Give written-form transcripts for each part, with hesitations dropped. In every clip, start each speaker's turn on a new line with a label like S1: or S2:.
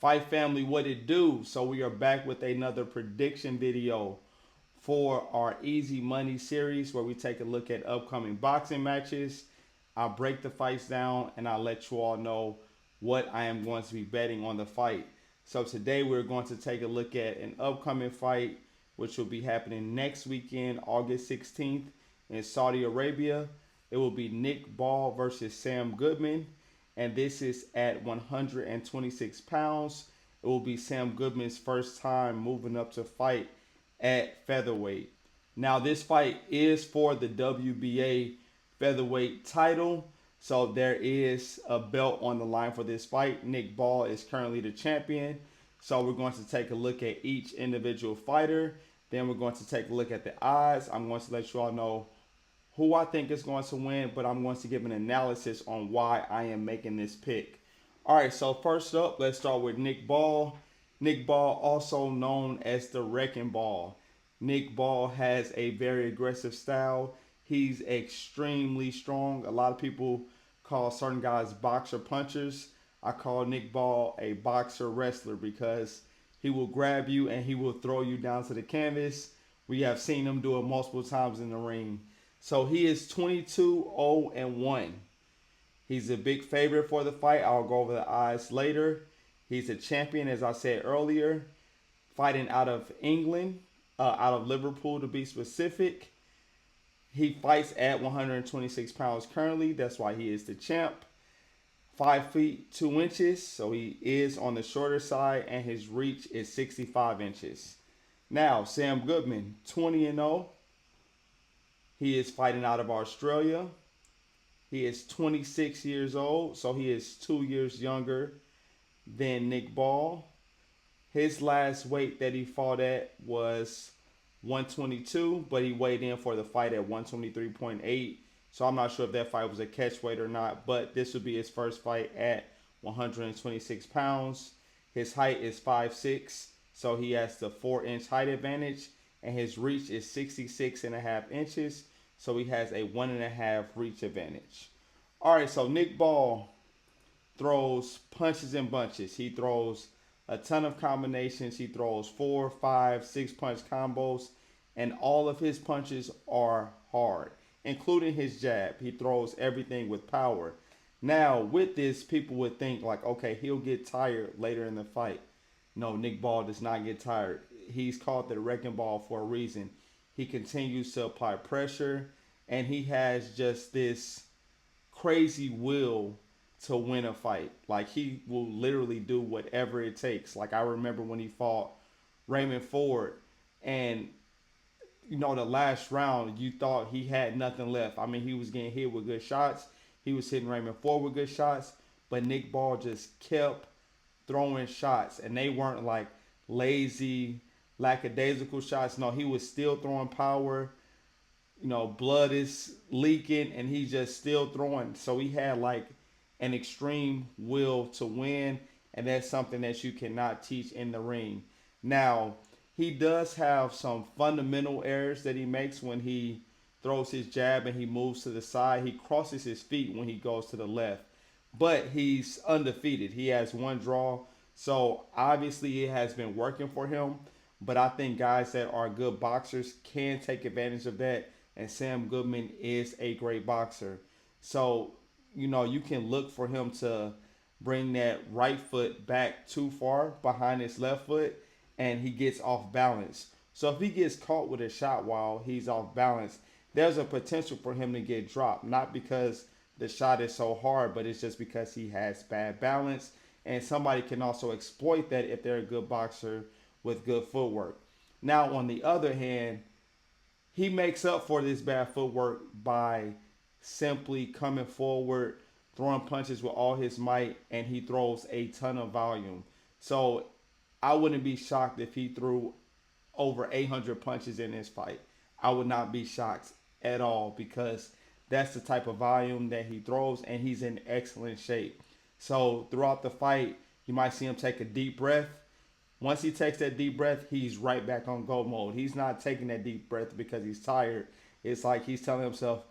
S1: Fight family, what it do? So we are back with another prediction video for our Easy Money series where we take a look at upcoming boxing matches. I'll break the fights down and I'll let you all know what I am going to be betting on the fight. So today we're going to take a look at an upcoming fight which will be happening next weekend, August 16th in Saudi Arabia. It will be Nick Ball versus Sam Goodman, and this is at 126 pounds. It will be Sam Goodman's first time moving up to fight at featherweight. Now, this fight is for the WBA featherweight title, so there is a belt on the line for this fight. Nick Ball is currently the champion, so we're going to take a look at each individual fighter. Then we're going to take a look at the odds. I'm going to let you all know who I think is going to win, but I'm going to give an analysis on why I am making this pick. All right, so first up, let's start with Nick Ball. Nick Ball, also known as the Wrecking Ball. Nick Ball has a very aggressive style. He's extremely strong. A lot of people call certain guys boxer punchers. I call Nick Ball a boxer wrestler because he will grab you and he will throw you down to the canvas. We have seen him do it multiple times in the ring. So he is 22-0-1. He's a big favorite for the fight. I'll go over the odds later. He's a champion, as I said earlier, fighting out of England, out of Liverpool to be specific. He fights at 126 pounds currently. That's why he is the champ. 5 feet 2 inches, so he is on the shorter side, and his reach is 65 inches. Now, Sam Goodman, 20-0. He is fighting out of Australia. He is 26 years old, so he is 2 years younger than Nick Ball. His last weight that he fought at was 122, but he weighed in for the fight at 123.8. So I'm not sure if that fight was a catch weight or not, but this would be his first fight at 126 pounds. His height is 5'6", so he has the 4-inch height advantage, and his reach is 66.5 inches. So he has a 1.5 reach advantage. All right, so Nick Ball throws punches and bunches. He throws a ton of combinations. He throws 4, 5, 6 punch combos, and all of his punches are hard, including his jab. He throws everything with power. Now, with this, people would think like, okay, he'll get tired later in the fight. No, Nick Ball does not get tired. He's called the Wrecking Ball for a reason. He continues to apply pressure, and he has just this crazy will to win a fight. Like, he will literally do whatever it takes. Like, I remember when he fought Raymond Ford, and the last round, you thought he had nothing left. I mean, he was getting hit with good shots. He was hitting Raymond Ford with good shots, but Nick Ball just kept throwing shots, and they weren't like lazy, lackadaisical shots. No, he was still throwing power. Blood is leaking, and he's just still throwing. So he had like an extreme will to win, and that's something that you cannot teach in the ring. Now, he does have some fundamental errors that he makes when he throws his jab and he moves to the side. He crosses his feet when he goes to the left, but he's undefeated. He has one draw, so obviously it has been working for him. But I think guys that are good boxers can take advantage of that, and Sam Goodman is a great boxer. So, you can look for him to bring that right foot back too far behind his left foot, and he gets off balance. So if he gets caught with a shot while he's off balance, there's a potential for him to get dropped. Not because the shot is so hard, but it's just because he has bad balance. And somebody can also exploit that if they're a good boxer with good footwork. Now, on the other hand, he makes up for this bad footwork by simply coming forward, throwing punches with all his might, and he throws a ton of volume. So I wouldn't be shocked if he threw over 800 punches in this fight. I would not be shocked at all because that's the type of volume that he throws, and he's in excellent shape. So throughout the fight, you might see him take a deep breath. Once he takes that deep breath, he's right back on go mode. He's not taking that deep breath because he's tired. It's like he's telling himself,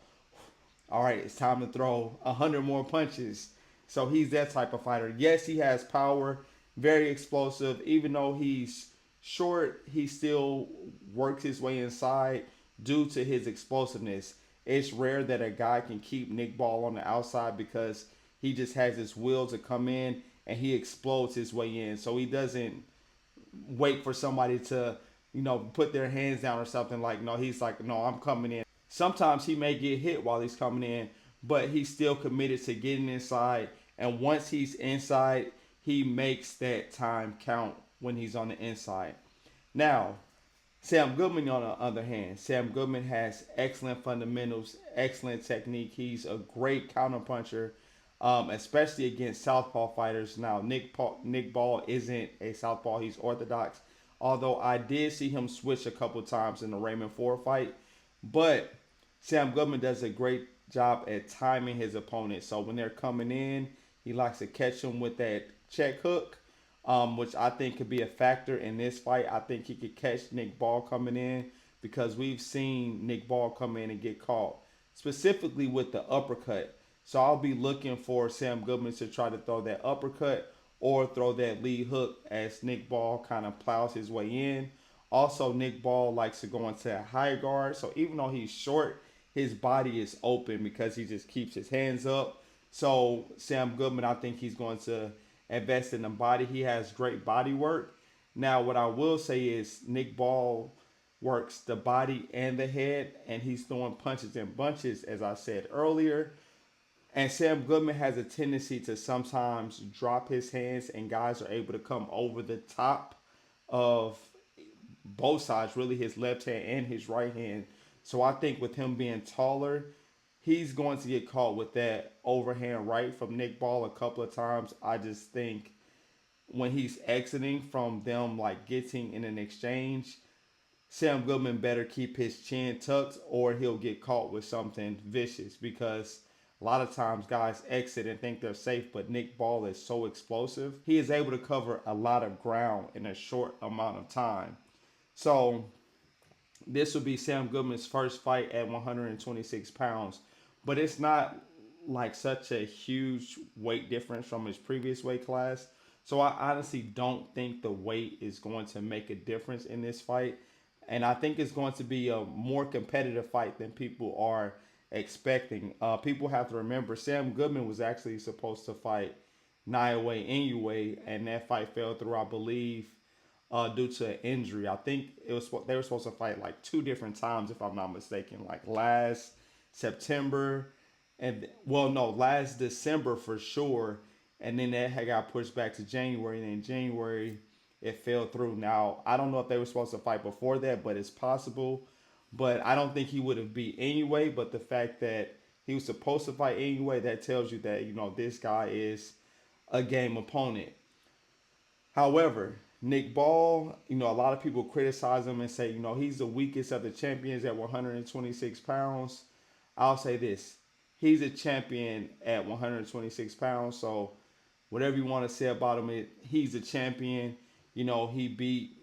S1: all right, it's time to throw 100 more punches. So he's that type of fighter. Yes, he has power. very explosive. Even though he's short, he still works his way inside due to his explosiveness. It's rare that a guy can keep Nick Ball on the outside because he just has his will to come in and he explodes his way in. So he doesn't wait for somebody to, put their hands down or something. Like, no, he's like, no, I'm coming in. Sometimes he may get hit while he's coming in, but he's still committed to getting inside. And once he's inside, he makes that time count when he's on the inside. Now, Sam Goodman, on the other hand, Sam Goodman has excellent fundamentals, excellent technique. He's a great counterpuncher, especially against southpaw fighters. Now, Nick Ball isn't a southpaw; he's orthodox. Although I did see him switch a couple times in the Raymond Ford fight, but Sam Goodman does a great job at timing his opponent. So when they're coming in, he likes to catch them with that check hook, which I think could be a factor in this fight. I think he could catch Nick Ball coming in because we've seen Nick Ball come in and get caught, specifically with the uppercut. So I'll be looking for Sam Goodman to try to throw that uppercut or throw that lead hook as Nick Ball kind of plows his way in. Also, Nick Ball likes to go into a high guard. So even though he's short, his body is open because he just keeps his hands up. So Sam Goodman, I think he's going to invest in the body. He has great body work. Now, what I will say is Nick Ball works the body and the head, and he's throwing punches in bunches, as I said earlier. And Sam Goodman has a tendency to sometimes drop his hands, and guys are able to come over the top of both sides, really his left hand and his right hand. So I think with him being taller, he's going to get caught with that overhand right from Nick Ball a couple of times. I just think when he's exiting from them, like getting in an exchange, Sam Goodman better keep his chin tucked or he'll get caught with something vicious because a lot of times guys exit and think they're safe, but Nick Ball is so explosive. He is able to cover a lot of ground in a short amount of time. So this will be Sam Goodman's first fight at 126 pounds, but it's not like such a huge weight difference from his previous weight class. So I honestly don't think the weight is going to make a difference in this fight. And I think it's going to be a more competitive fight than people are expecting. People have to remember Sam Goodman was actually supposed to fight Naoya Inoue, and that fight fell through, I believe, due to an injury. I think it was they were supposed to fight like two different times, if I'm not mistaken, like last September and well, no, last December for sure, and then that had got pushed back to January, and in January it fell through. Now I don't know if they were supposed to fight before that, but it's possible. But I don't think he would have beat anyway. But the fact that he was supposed to fight anyway, that tells you that this guy is a game opponent. However, Nick Ball, a lot of people criticize him and say, he's the weakest of the champions at 126 pounds. I'll say this: he's a champion at 126 pounds. So whatever you want to say about him, he's a champion. He beat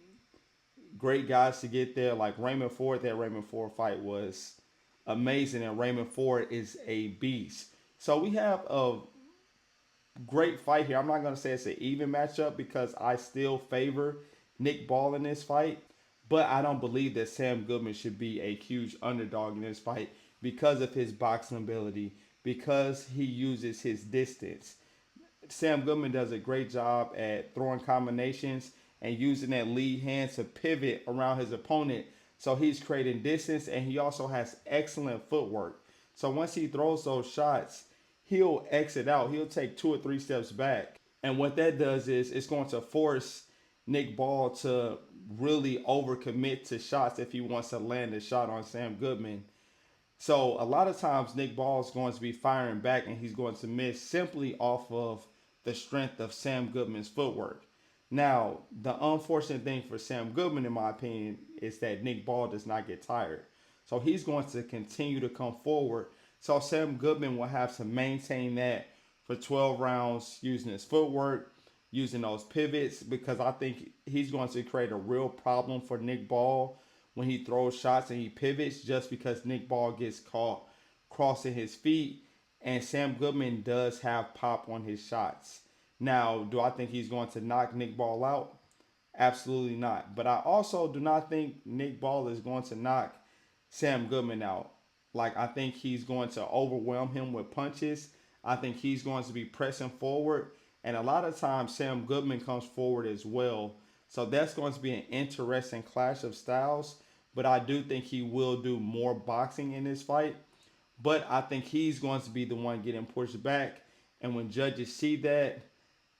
S1: great guys to get there, like Raymond Ford. That Raymond Ford fight was amazing, and Raymond Ford is a beast. So we have a great fight here. I'm not going to say it's an even matchup because I still favor Nick Ball in this fight, but I don't believe that Sam Goodman should be a huge underdog in this fight because of his boxing ability, because he uses his distance. Sam Goodman does a great job at throwing combinations and using that lead hand to pivot around his opponent. So he's creating distance, and he also has excellent footwork. So once he throws those shots, he'll exit out. He'll take 2 or 3 steps back. And what that does is it's going to force Nick Ball to really overcommit to shots if he wants to land a shot on Sam Goodman. So a lot of times Nick Ball is going to be firing back and he's going to miss simply off of the strength of Sam Goodman's footwork. Now, the unfortunate thing for Sam Goodman, in my opinion, is that Nick Ball does not get tired. So he's going to continue to come forward. So Sam Goodman will have to maintain that for 12 rounds using his footwork, using those pivots, because I think he's going to create a real problem for Nick Ball when he throws shots and he pivots, just because Nick Ball gets caught crossing his feet, and Sam Goodman does have pop on his shots. Now, do I think he's going to knock Nick Ball out? Absolutely not. But I also do not think Nick Ball is going to knock Sam Goodman out. Like, I think he's going to overwhelm him with punches. I think he's going to be pressing forward. And a lot of times, Sam Goodman comes forward as well. So that's going to be an interesting clash of styles. But I do think he will do more boxing in this fight. But I think he's going to be the one getting pushed back. And when judges see that,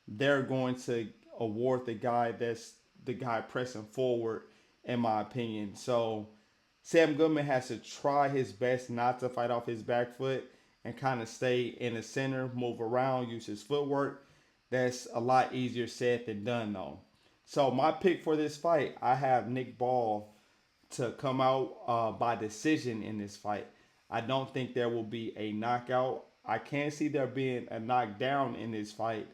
S1: they're going to award the guy that's the guy pressing forward, in my opinion. So Sam Goodman has to try his best not to fight off his back foot and kind of stay in the center, move around, use his footwork. That's a lot easier said than done, though. So my pick for this fight, I have Nick Ball to come out by decision in this fight. I don't think there will be a knockout. I can see there being a knockdown in this fight.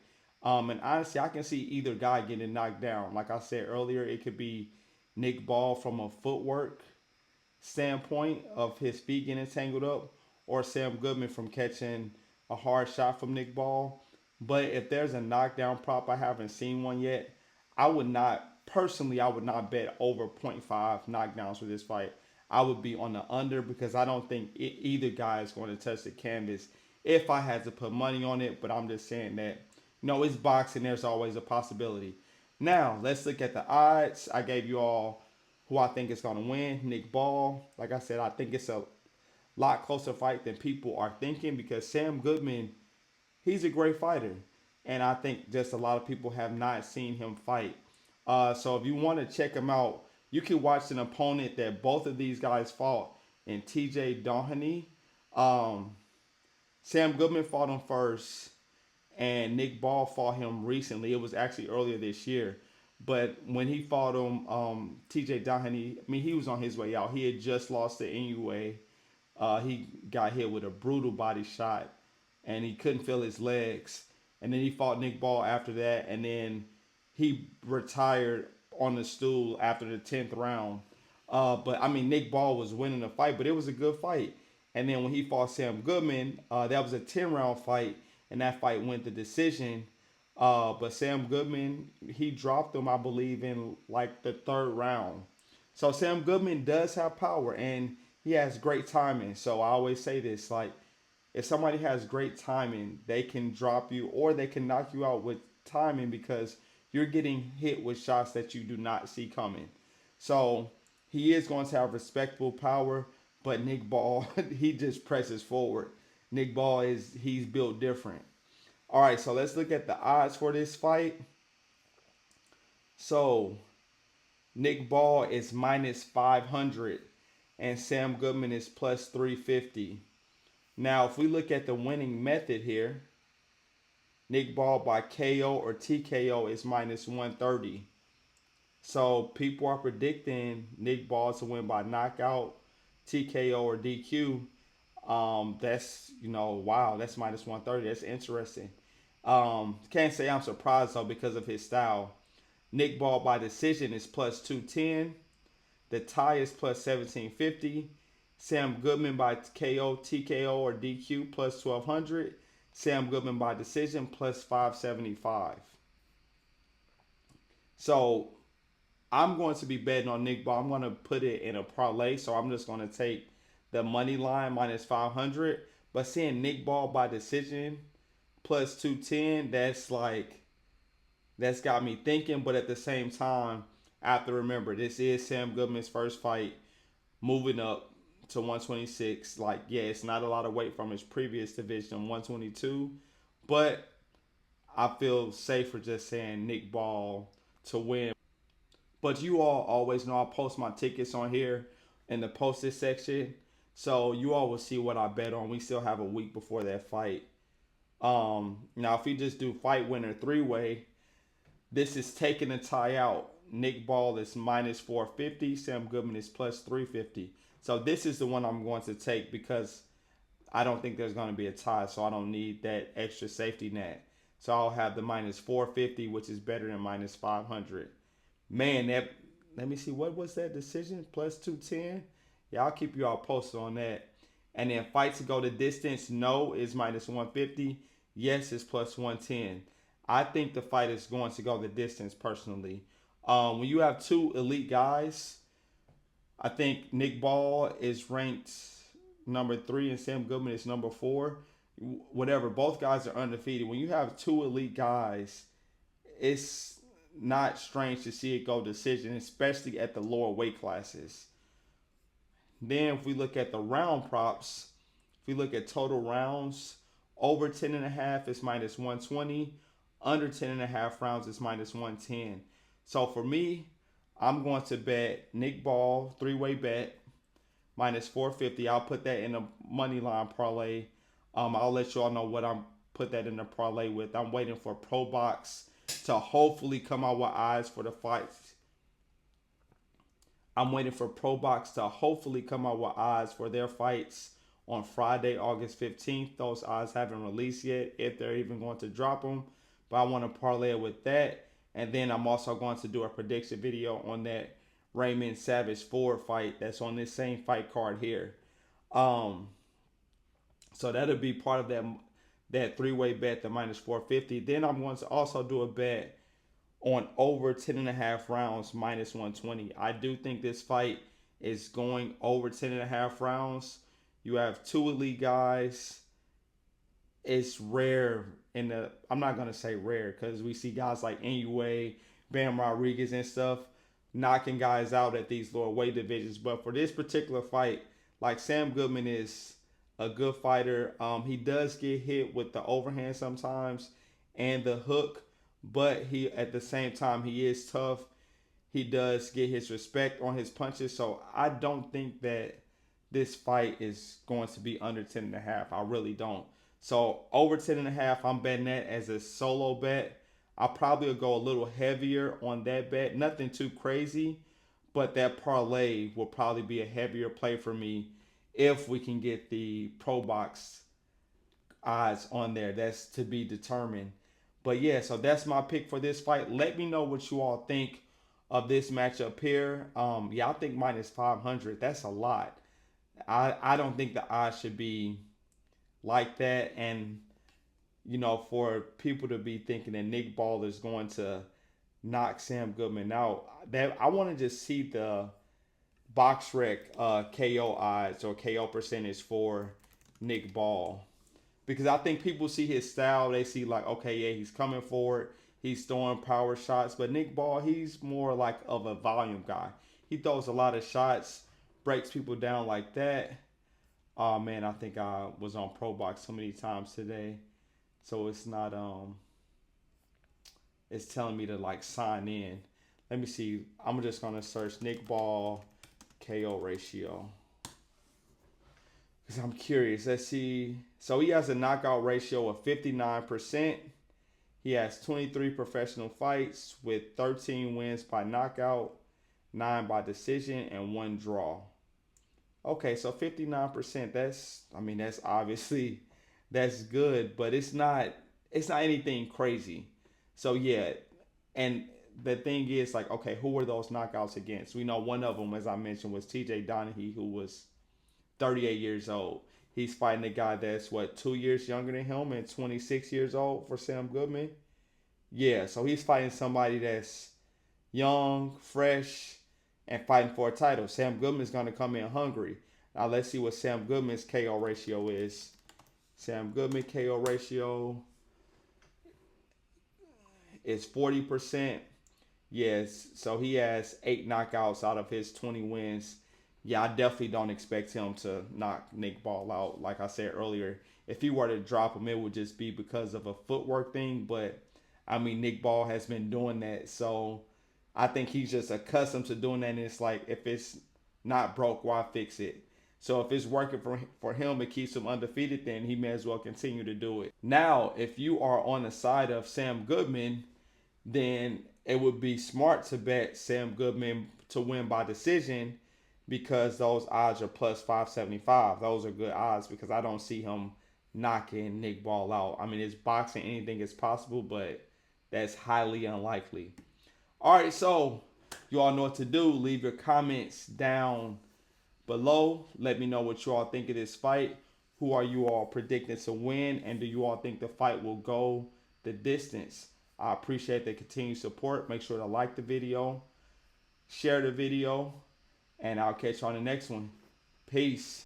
S1: And honestly, I can see either guy getting knocked down. Like I said earlier, it could be Nick Ball from a footwork standpoint of his feet getting tangled up, or Sam Goodman from catching a hard shot from Nick Ball. But if there's a knockdown prop, I haven't seen one yet. I would not personally. I would not bet over zero point 0.5 knockdowns for this fight. I would be on the under because I don't think either guy is going to touch the canvas if I had to put money on it. But I'm just saying that it's boxing. There's always a possibility. Now let's look at the odds. I gave you all who I think is going to win. Nick Ball. Like I said, I think it's a lot closer fight than people are thinking because Sam Goodman, he's a great fighter, and I think just a lot of people have not seen him fight. So if you want to check him out, you can watch an opponent that both of these guys fought in T.J. Doheny. Um, Sam Goodman fought him first, and Nick Ball fought him recently. It was actually earlier this year. But when he fought him, T.J. Doheny, I mean, he was on his way out. He had just lost to Inoue. He got hit with a brutal body shot, and he couldn't feel his legs. And then he fought Nick Ball after that, and then he retired on the stool after the 10th round. But I mean, Nick Ball was winning the fight, but it was a good fight. And then when he fought Sam Goodman, that was a 10-round fight, and that fight went to decision. But Sam Goodman, he dropped him, I believe, in like the third round. So Sam Goodman does have power, and he has great timing. So I always say this, like, if somebody has great timing, they can drop you or they can knock you out with timing because you're getting hit with shots that you do not see coming. So he is going to have respectable power, but Nick Ball, he just presses forward. Nick Ball he's built different. All right, so let's look at the odds for this fight. So Nick Ball is minus 500 and Sam Goodman is plus 350. Now, if we look at the winning method here, Nick Ball by KO or TKO is minus 130. So people are predicting Nick Ball to win by knockout, TKO, or DQ. That's wow, that's minus 130. That's interesting. Can't say I'm surprised though because of his style. Nick Ball by decision is plus 210. The tie is plus 1750. Sam Goodman by KO, TKO, or DQ plus 1200. Sam Goodman by decision plus 575. So I'm going to be betting on Nick Ball. I'm going to put it in a parlay. So I'm just going to take the money line minus 500. But seeing Nick Ball by decision plus 210, that's got me thinking. But at the same time, I have to remember this is Sam Goodman's first fight moving up to 126. Like, yeah, it's not a lot of weight from his previous division, 122. But I feel safer just saying Nick Ball to win. But you all always know I post my tickets on here in the posted section. So you all will see what I bet on. We still have a week before that fight. Now, if we just do fight winner three-way, this is taking a tie out. Nick Ball is minus 450. Sam Goodman is plus 350. So this is the one I'm going to take because I don't think there's going to be a tie. So I don't need that extra safety net. So I'll have the minus 450, which is better than minus 500. Man, let me see. What was that decision? Plus 210? Yeah, I'll keep you all posted on that. And then fight to go the distance, no is minus 150. Yes is plus 110. I think the fight is going to go the distance personally. When you have two elite guys, I think Nick Ball is ranked number 3 and Sam Goodman is number 4. Whatever, both guys are undefeated. When you have two elite guys, it's not strange to see it go decision, especially at the lower weight classes. Then if we look at the round props, if we look at total rounds, over 10 and a half is minus 120. Under 10 and a half rounds is minus 110. So for me, I'm going to bet Nick Ball, three-way bet, minus 450. I'll put that in a money line parlay. I'll let you all know what I'm put that in the parlay with. I'm waiting for Pro Box to hopefully come out with odds for the fights. I'm waiting for Pro Box to hopefully come out with odds for their fights on Friday, August 15th. Those odds haven't released yet, if they're even going to drop them. But I want to parlay it with that. And then I'm also going to do a prediction video on that Raymond Savage Ford fight that's on this same fight card here. Um, so that'll be part of that three-way bet, the minus 450. Then I'm going to also do a bet on over 10 and a half rounds, minus 120. I do think this fight is going over 10 and a half rounds. You have two elite guys. It's rare in the, I'm not going to say rare because we see guys like Inoue, Bam Rodriguez and stuff knocking guys out at these lower weight divisions. But for this particular fight, like Sam Goodman is a good fighter. He does get hit with the overhand sometimes and the hook, but he at the same time he is tough. He does get his respect on his punches, so I don't think that this fight is going to be under 10 and a half. I really don't. So over 10 and a half, I'm betting that as a solo bet. I probably will go a little heavier on that bet. Nothing too crazy, but that parlay will probably be a heavier play for me if we can get the Pro Box odds on there. That's to be determined. But yeah, so that's my pick for this fight. Let me know what you all think of this matchup here. Yeah, I think minus 500. That's a lot. I don't think the odds should be like that. And for people to be thinking that Nick Ball is going to knock Sam Goodman out, that I want to just see the BoxRec KO odds or KO percentage for Nick Ball, because I think people see his style. They see like, okay, yeah, he's coming forward, he's throwing power shots. But Nick Ball, he's more like of a volume guy. He throws a lot of shots, breaks people down like that. Oh man, I think I was on Pro Box so many times today, so it's not it's telling me to like sign in. Let me see. I'm just gonna search Nick Ball KO ratio because I'm curious. Let's see. So he has a knockout ratio of 59%. He has 23 professional fights with 13 wins by knockout, 9 by decision, and 1 draw. Okay, so 59%. That's obviously that's good, but it's not anything crazy. So yeah, and the thing is like, okay, who were those knockouts against? We know one of them, as I mentioned, was T.J. Donahue, who was 38 years old. He's fighting a guy that's what 2 years younger than him and 26 years old for Sam Goodman. Yeah, so he's fighting somebody that's young, fresh, and fighting for a title. Sam Goodman's going to come in hungry. Now let's see what Sam Goodman's KO ratio is. Sam Goodman KO ratio is 40%. Yes, so he has 8 knockouts out of his 20 wins. Yeah, I definitely don't expect him to knock Nick Ball out. Like I said earlier, if he were to drop him, it would just be because of a footwork thing. But Nick Ball has been doing that, so I think he's just accustomed to doing that. And it's like, if it's not broke, why fix it? So if it's working for him, it keeps him undefeated, then he may as well continue to do it. Now, if you are on the side of Sam Goodman, then it would be smart to bet Sam Goodman to win by decision, because those odds are plus 575. Those are good odds because I don't see him knocking Nick Ball out. It's boxing, anything is possible, but that's highly unlikely. All right, so you all know what to do. Leave your comments down below. Let me know what you all think of this fight. Who are you all predicting to win? And do you all think the fight will go the distance? I appreciate the continued support. Make sure to like the video, share the video, and I'll catch you on the next one. Peace.